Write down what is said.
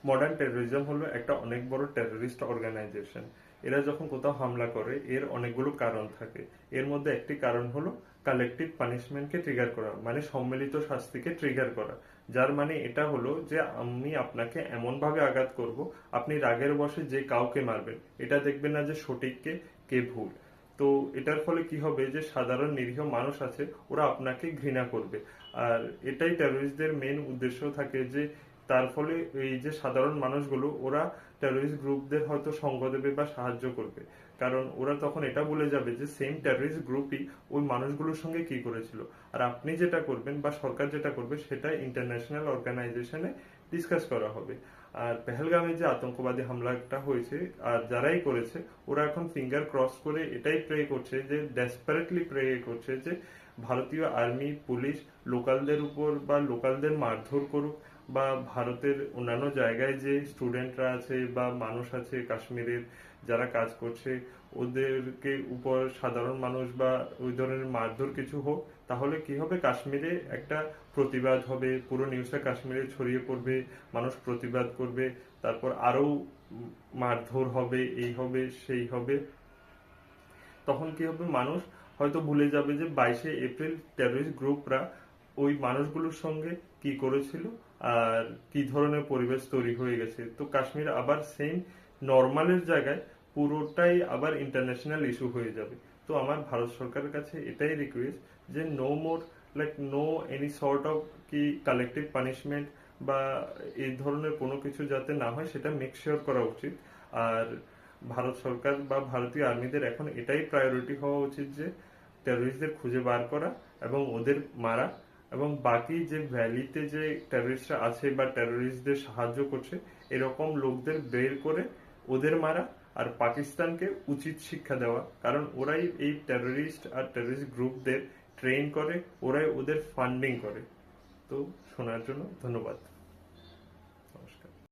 Modern terrorism হলো একটা অনেক বড় টেরোরিস্ট অর্গানাইজেশন। এরা যখন কোথাও হামলা করে এর অনেকগুলো কারণ থাকে। এর মধ্যে একটি কারণ হলো কালেকটিভ পানিশমেন্টকে ট্রিগার করা, মানে সম্মিলিত শাস্তিকে ট্রিগার করা। যার মানে এটা হলো যে আমি আপনাকে এমন ভাবে আঘাত করব, আপনি রাগের বশে যে কাউকে মারবেন, এটা দেখবেন না যে সঠিক কে ভুল। তো এটার ফলে কি হবে যে সাধারণ নিরীহ মানুষ আছে ওরা আপনাকে ঘৃণা করবে। আর এটাই টেরোরিস্টদের মেন উদ্দেশ্য থাকে, যে তার ফলে এই যে সাধারণ মানুষগুলো ওরা টেরোরিস্ট গ্রুপদের হয়তো সঙ্গ দেবে বা সাহায্য করবে, কারণ ওরা তখন এটা বলে যাবে যে সেম টেরোরিস্ট গ্রুপই ওই মানুষগুলোর সঙ্গে কি করেছিল। আর আপনি যেটা করবেন বা সরকার যেটা করবে সেটা ইন্টারন্যাশনাল অর্গানাইজেশনে ডিসকাস করা হবে। আর পেহেলগামে যে আতঙ্কবাদী হামলাটা হয়েছে আর যারাই করেছে ওরা এখন ফিঙ্গার ক্রস করে এটাই প্রে করছে, যে ডেসপারেটলি প্রে করছে যে ভারতীয় আর্মি পুলিশ লোকালদের উপর বা লোকালদের মারধর করুক, বা ভারতের অন্যান্য জায়গায় যে স্টুডেন্টরা আছে বা মানুষ আছে কাশ্মীরের যারা কাজ করছে ওদেরকে উপর সাধারণ মানুষ বা ওই ধরনের মারধর কিছু হোক। তাহলে কি হবে, কাশ্মীরে একটা প্রতিবাদ হবে, পুরো নিউজটা কাশ্মীরে ছড়িয়ে পড়বে, মানুষ প্রতিবাদ করবে, তারপর আরো মারধর হবে, এই হবে সেই হবে। তখন কি হবে, মানুষ হয়তো ভুলে যাবে যে 22শে এপ্রিল টেরোরিস্ট গ্রুপরা ওই মানুষগুলোর সঙ্গে কি করেছিল আর কি ধরনের পরিবেশ তৈরি হয়ে গেছে। তো কাশ্মীর আবার সেম নর্মালের জায়গায় পুরোটাই আবার ইন্টারন্যাশনাল ইস্যু হয়ে যাবে। তো আমার ভারত সরকারের কাছে এটাই রিকোয়েস্ট যে no more, like no any sort of কি কালেকটিভ পানিশমেন্ট বা এই ধরনের কোনো কিছু যাতে না হয় সেটা মেক শিওর করা উচিত। আর ভারত সরকার বা ভারতীয় আর্মিদের এখন এটাই প্রায়োরিটি হওয়া উচিত যে টেরোরিস্টদের খুঁজে বার করা এবং ওদের মারা, এবং বাকি যে ভ্যালিতে যে টেরোরিস্টরা আছে বা টেরোরিস্টদের সাহায্য করছে এরকম লোকদের বের করে ওদের মারা। আর পাকিস্তানকে উচিত শিক্ষা দেওয়া, কারণ ওরাই এই টেরোরিস্ট আর টেরোরিস্ট গ্রুপদের ট্রেন করে, ওরাই ওদের ফান্ডিং করে। তো শোনার জন্য ধন্যবাদ।